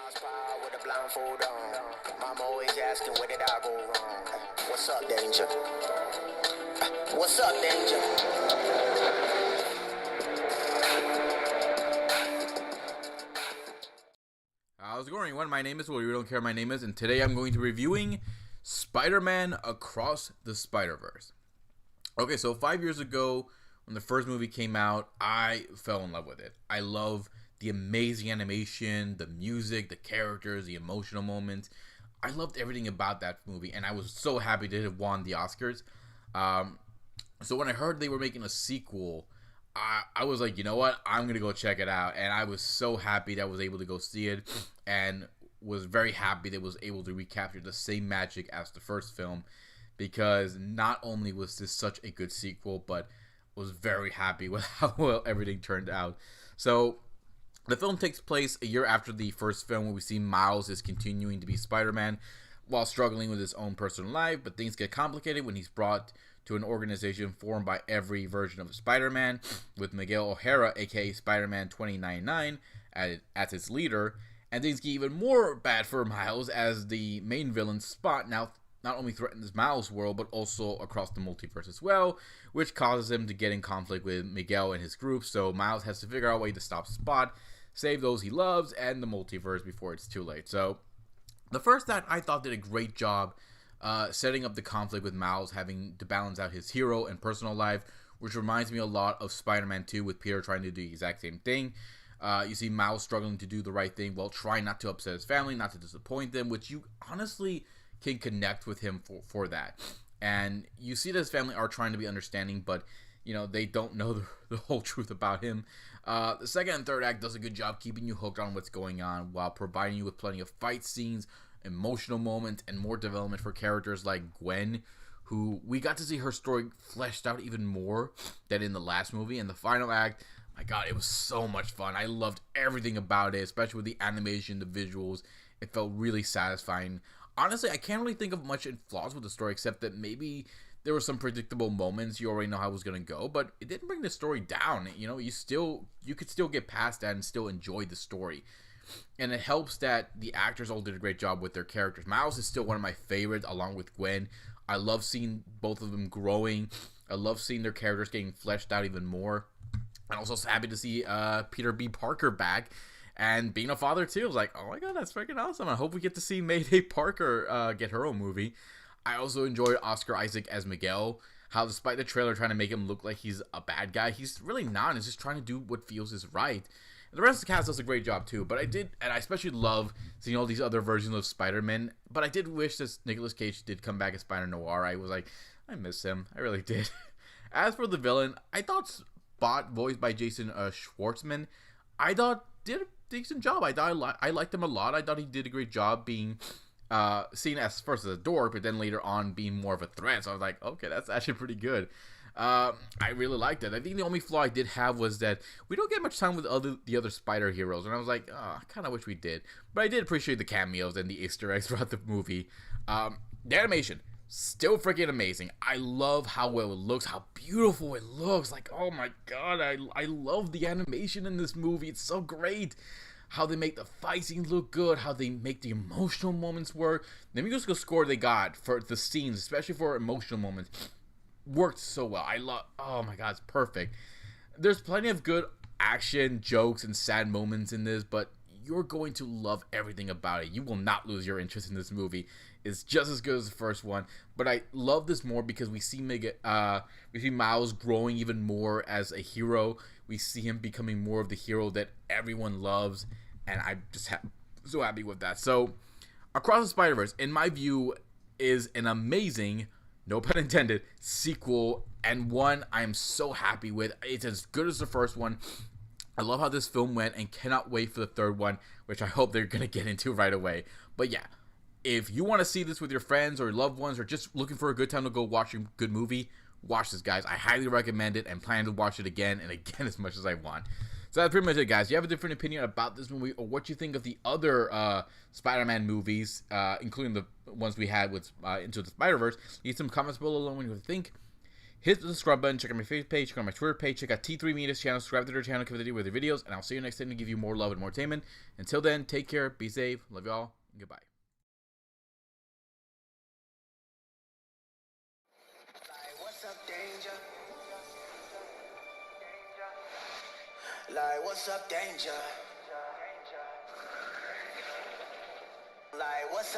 Outside with a blindfold on. Mama always asking, where did I go wrong? What's up, danger? What's up, danger? How's it going, everyone? My name is Will. You don't care. My name is, and today I'm going to be reviewing Spider-Man Across the Spider-Verse. Okay, so 5 years ago, when the first movie came out, I fell in love with it. I love the amazing animation, the music, the characters, the emotional moments. I loved everything about that movie, and I was so happy that it won the Oscars. So when I heard they were making a sequel, I was like, you know what? I'm going to go check it out. And I was so happy that I was able to go see it, and was very happy that it was able to recapture the same magic as the first film, because not only was this such a good sequel, but was very happy with how well everything turned out. So the film takes place a year after the first film, where we see Miles is continuing to be Spider-Man while struggling with his own personal life, but things get complicated when he's brought to an organization formed by every version of Spider-Man, with Miguel O'Hara, aka Spider-Man 2099, as its leader, and things get even more bad for Miles as the main villain, Spot, now not only threatens Miles' world, but also across the multiverse as well, which causes him to get in conflict with Miguel and his group. So Miles has to figure out a way to stop Spot, save those he loves, and the multiverse before it's too late. So the first act, I thought, did a great job setting up the conflict with Miles having to balance out his hero and personal life, which reminds me a lot of Spider-Man 2 with Peter trying to do the exact same thing. You see Miles struggling to do the right thing while trying not to upset his family, not to disappoint them, which you honestly can connect with him for that. And you see that his family are trying to be understanding, but you know, they don't know the whole truth about him. The second and third act does a good job keeping you hooked on what's going on, while providing you with plenty of fight scenes, emotional moments, and more development for characters like Gwen, who we got to see her story fleshed out even more than in the last movie. And the final act, my god, it was so much fun. I loved everything about it, especially with the animation, the visuals. It felt really satisfying. Honestly, I can't really think of much flaws with the story, except that maybe there were some predictable moments. You already know how it was going to go, but it didn't bring the story down. You know, you could still get past that and still enjoy the story. And it helps that the actors all did a great job with their characters. Miles is still one of my favorites, along with Gwen. I love seeing both of them growing. I love seeing their characters getting fleshed out even more. I'm also happy to see Peter B. Parker back. And being a father too, I was like, oh my god, that's freaking awesome. I hope we get to see Mayday Parker get her own movie. I also enjoyed Oscar Isaac as Miguel. How despite the trailer trying to make him look like he's a bad guy, he's really not. He's just trying to do what feels is right. And the rest of the cast does a great job too. But I especially love seeing all these other versions of Spider-Man. But I did wish that Nicolas Cage did come back as Spider-Noir. I was like, I miss him. I really did. As for the villain, I thought Spot, voiced by Jason Schwartzman, I thought did a decent job. I liked him a lot. I thought he did a great job being seen as first as a dork, but then later on being more of a threat. So I was like, okay, that's actually pretty good. I really liked it. I think the only flaw I did have was that we don't get much time with the other spider heroes, and I was like, oh, I kind of wish we did. But I did appreciate the cameos and the Easter eggs throughout the movie. The animation, still freaking amazing. I love how well it looks, how beautiful it looks. Like, oh my god, I love the animation in this movie. It's so great. How they make the fight scenes look good, how they make the emotional moments work. The musical score they got for the scenes, especially for emotional moments, worked so well. Oh my god, it's perfect. There's plenty of good action, jokes, and sad moments in this, but you're going to love everything about it. You will not lose your interest in this movie. It's just as good as the first one, but I love this more because we see Miles growing even more as a hero. We see him becoming more of the hero that everyone loves, and I'm just so happy with that. So, Across the Spider-Verse, in my view, is an amazing, no pun intended, sequel, and one I am so happy with. It's as good as the first one. I love how this film went and cannot wait for the third one, which I hope they're going to get into right away. But yeah, if you want to see this with your friends or loved ones, or just looking for a good time to go watch a good movie, watch this, guys. I highly recommend it and plan to watch it again and again as much as I want. So that's pretty much it, guys. Do you have a different opinion about this movie, or what you think of the other Spider-Man movies, including the ones we had with Into the Spider-Verse? Leave some comments below on what you think. hit the subscribe button, check out my Facebook page, check out my Twitter page, check out T3 Media's channel, subscribe to their channel, keep updated with their videos, and I'll see you next time to give you more love and more entertainment. Until then, take care, be safe, love y'all, and goodbye. Like, what's up, danger? Like, what's up, danger? Like, what's up?